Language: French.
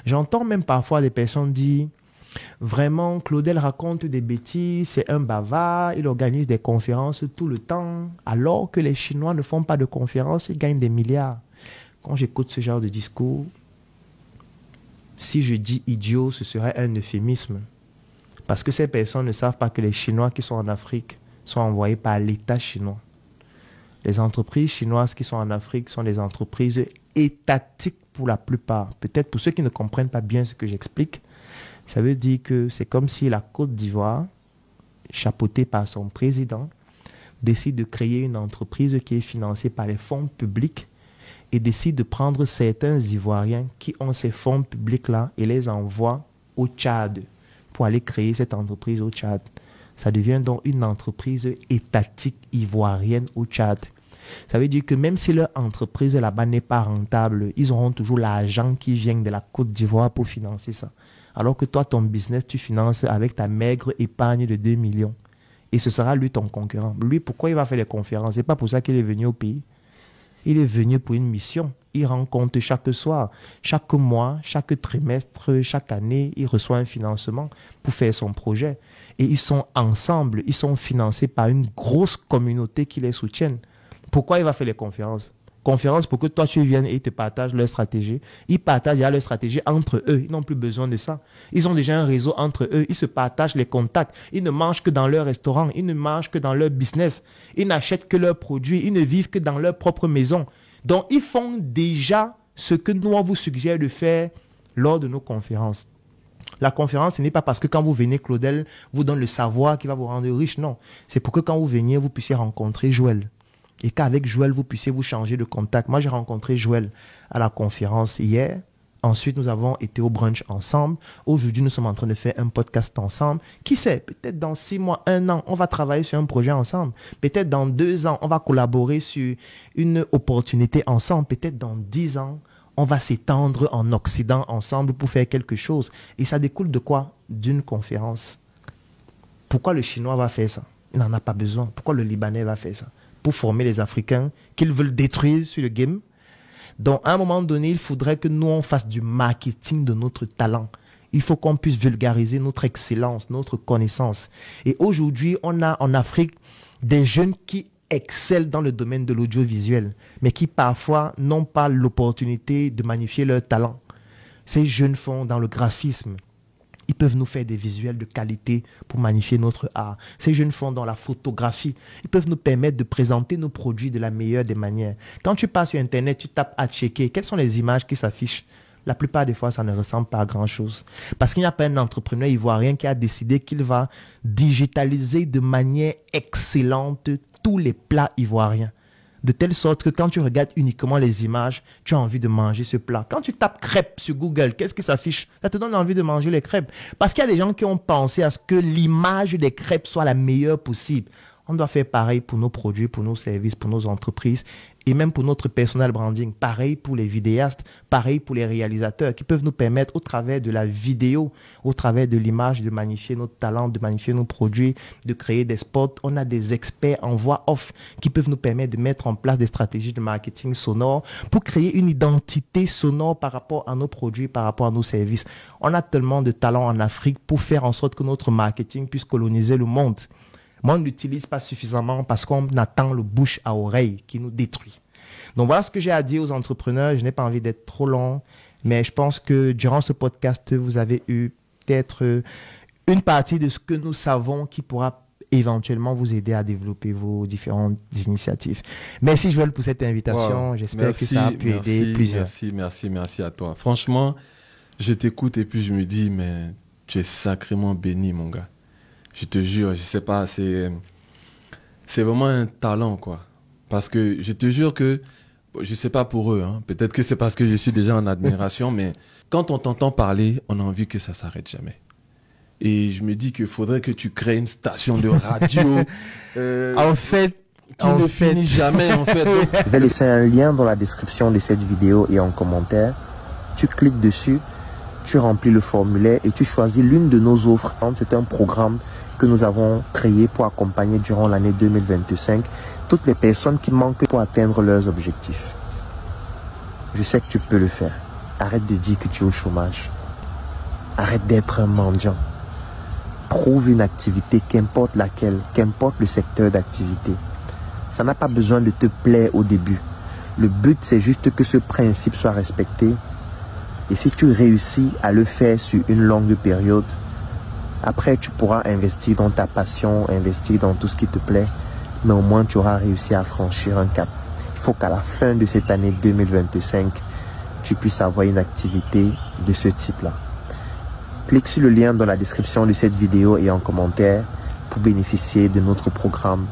J'entends même parfois des personnes dire, vraiment, Claudel raconte des bêtises, c'est un bavard, il organise des conférences tout le temps, alors que les Chinois ne font pas de conférences, ils gagnent des milliards. Quand j'écoute ce genre de discours, si je dis idiot, ce serait un euphémisme. Parce que ces personnes ne savent pas que les Chinois qui sont en Afrique sont envoyés par l'État chinois. Les entreprises chinoises qui sont en Afrique sont des entreprises étatiques pour la plupart. Peut-être pour ceux qui ne comprennent pas bien ce que j'explique, ça veut dire que c'est comme si la Côte d'Ivoire, chapeautée par son président, décide de créer une entreprise qui est financée par les fonds publics et décide de prendre certains Ivoiriens qui ont ces fonds publics-là et les envoie au Tchad pour aller créer cette entreprise au Tchad. Ça devient donc une entreprise étatique ivoirienne au Tchad. Ça veut dire que même si leur entreprise là-bas n'est pas rentable, ils auront toujours l'argent qui vient de la Côte d'Ivoire pour financer ça. Alors que toi, ton business, tu finances avec ta maigre épargne de 2 millions. Et ce sera lui ton concurrent. Lui, pourquoi il va faire les conférences? C'est pas pour ça qu'il est venu au pays. Il est venu pour une mission. Il rend compte chaque soir, chaque mois, chaque trimestre, chaque année, il reçoit un financement pour faire son projet. Et ils sont ensemble, ils sont financés par une grosse communauté qui les soutienne. Pourquoi il va faire les conférences? Conférences pour que toi tu viennes et ils te partagent leur stratégie. Ils partagent leur stratégie entre eux. Ils n'ont plus besoin de ça. Ils ont déjà un réseau entre eux. Ils se partagent les contacts. Ils ne mangent que dans leur restaurant. Ils ne mangent que dans leur business. Ils n'achètent que leurs produits. Ils ne vivent que dans leur propre maison. Donc ils font déjà ce que nous on vous suggère de faire lors de nos conférences. La conférence, ce n'est pas parce que quand vous venez, Claudel vous donne le savoir qui va vous rendre riche. Non. C'est pour que quand vous veniez, vous puissiez rencontrer Joël. Et qu'avec Joël, vous puissiez vous changer de contact. Moi, j'ai rencontré Joël à la conférence hier. Ensuite, nous avons été au brunch ensemble. Aujourd'hui, nous sommes en train de faire un podcast ensemble. Qui sait, peut-être dans 6 mois, 1 an, on va travailler sur un projet ensemble. Peut-être dans 2 ans, on va collaborer sur une opportunité ensemble. Peut-être dans 10 ans, on va s'étendre en Occident ensemble pour faire quelque chose. Et ça découle de quoi? D'une conférence. Pourquoi le Chinois va faire ça? Il n'en a pas besoin. Pourquoi le Libanais va faire ça? Pour former les Africains qu'ils veulent détruire sur le game. Donc, à un moment donné, il faudrait que nous, on fasse du marketing de notre talent. Il faut qu'on puisse vulgariser notre excellence, notre connaissance. Et aujourd'hui, on a en Afrique des jeunes qui excellent dans le domaine de l'audiovisuel, mais qui parfois n'ont pas l'opportunité de magnifier leur talent. Ces jeunes font dans le graphisme. Ils peuvent nous faire des visuels de qualité pour magnifier notre art. Ces jeunes font dans la photographie. Ils peuvent nous permettre de présenter nos produits de la meilleure des manières. Quand tu passes sur Internet, tu tapes à checker. Quelles sont les images qui s'affichent? La plupart des fois, ça ne ressemble pas à grand-chose. Parce qu'il n'y a pas un entrepreneur ivoirien qui a décidé qu'il va digitaliser de manière excellente tous les plats ivoiriens. De telle sorte que quand tu regardes uniquement les images, tu as envie de manger ce plat. Quand tu tapes crêpes sur Google, qu'est-ce qui s'affiche? Ça te donne envie de manger les crêpes. Parce qu'il y a des gens qui ont pensé à ce que l'image des crêpes soit la meilleure possible. On doit faire pareil pour nos produits, pour nos services, pour nos entreprises et même pour notre personal branding. Pareil pour les vidéastes, pareil pour les réalisateurs qui peuvent nous permettre au travers de la vidéo, au travers de l'image, de magnifier notre talent, de magnifier nos produits, de créer des spots. On a des experts en voix off qui peuvent nous permettre de mettre en place des stratégies de marketing sonore pour créer une identité sonore par rapport à nos produits, par rapport à nos services. On a tellement de talent en Afrique pour faire en sorte que notre marketing puisse coloniser le monde. Moi, on ne l'utilise pas suffisamment parce qu'on attend le bouche à oreille qui nous détruit. Donc, voilà ce que j'ai à dire aux entrepreneurs. Je n'ai pas envie d'être trop long, mais je pense que durant ce podcast, vous avez eu peut-être une partie de ce que nous savons qui pourra éventuellement vous aider à développer vos différentes initiatives. Merci Joël pour cette invitation. Wow. J'espère que ça a pu aider plusieurs. Merci à toi. Franchement, je t'écoute et puis je me dis, mais tu es sacrément béni, mon gars. Je te jure, je sais pas, c'est vraiment un talent, quoi. Parce que je te jure que, je sais pas pour eux, hein, peut-être que c'est parce que je suis déjà en admiration, mais quand on t'entend parler, on a envie que ça s'arrête jamais. Et je me dis qu'il faudrait que tu crées une station de radio. En fait, qui ne finit jamais, en fait. Je vais laisser un lien dans la description de cette vidéo et en commentaire. Tu cliques dessus, tu remplis le formulaire et tu choisis l'une de nos offres. C'est un programme que nous avons créé pour accompagner durant l'année 2025 toutes les personnes qui manquent pour atteindre leurs objectifs. Je sais que tu peux le faire. Arrête de dire que tu es au chômage. Arrête d'être un mendiant. Trouve une activité, qu'importe laquelle, qu'importe le secteur d'activité. Ça n'a pas besoin de te plaire au début. Le but, c'est juste que ce principe soit respecté. Et si tu réussis à le faire sur une longue période, après tu pourras investir dans ta passion, investir dans tout ce qui te plaît, mais au moins tu auras réussi à franchir un cap. Il faut qu'à la fin de cette année 2025, tu puisses avoir une activité de ce type-là. Clique sur le lien dans la description de cette vidéo et en commentaire pour bénéficier de notre programme